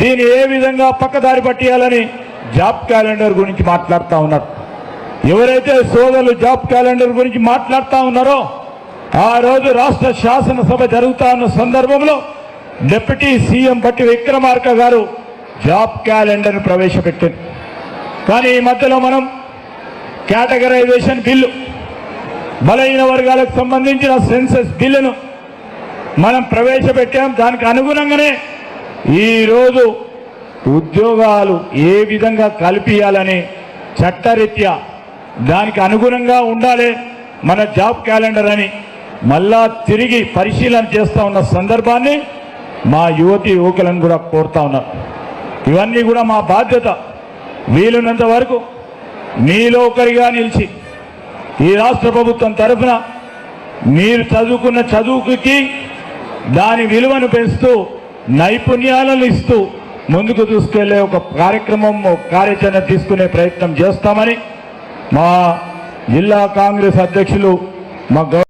దీన్ని ఏ విధంగా పక్కదారి పట్టియాలని జాబ్ క్యాలెండర్ గురించి మాట్లాడుతూ ఉన్నారు. ఎవరైతే సోదరులు జాబ్ క్యాలెండర్ గురించి మాట్లాడుతూ ఉన్నారో ఆ రోజు రాష్ట్ర శాసనసభ జరుగుతా ఉన్న సందర్భంలో డిప్యూటీ సీఎం బట్టి విక్రమార్క గారు జాబ్ క్యాలెండర్ ప్రవేశపెట్టారు. కానీ ఈ మధ్యలో మనం కేటగరైజేషన్ బిల్లు, బలహీన వర్గాలకు సంబంధించిన సెన్సస్ బిల్లును మనం ప్రవేశపెట్టాం. దానికి అనుగుణంగానే ఈరోజు ఉద్యోగాలు ఏ విధంగా కల్పించాలని చట్టరీత్యా దానికి అనుగుణంగా ఉండాలి మన జాబ్ క్యాలెండర్ అని మళ్ళా తిరిగి పరిశీలన చేస్తూ ఉన్న సందర్భాన్ని మా యువతి యువకులను కూడా కోరుతా ఉన్నారు. ఇవన్నీ కూడా మా బాధ్యత. వీలున్నంత వరకు మీలో ఒకరిగా నిలిచి ఈ రాష్ట్ర ప్రభుత్వం తరఫున మీరు చదువుకున్న చదువుకి దాని విలువను పెంచుతూ నైపుణ్యాలను ఇస్తూ ముందుకు తీసుకెళ్లే ఒక కార్యక్రమం, కార్యాచరణ తీసుకునే ప్రయత్నం చేస్తామని మా జిల్లా కాంగ్రెస్ అధ్యక్షులు మా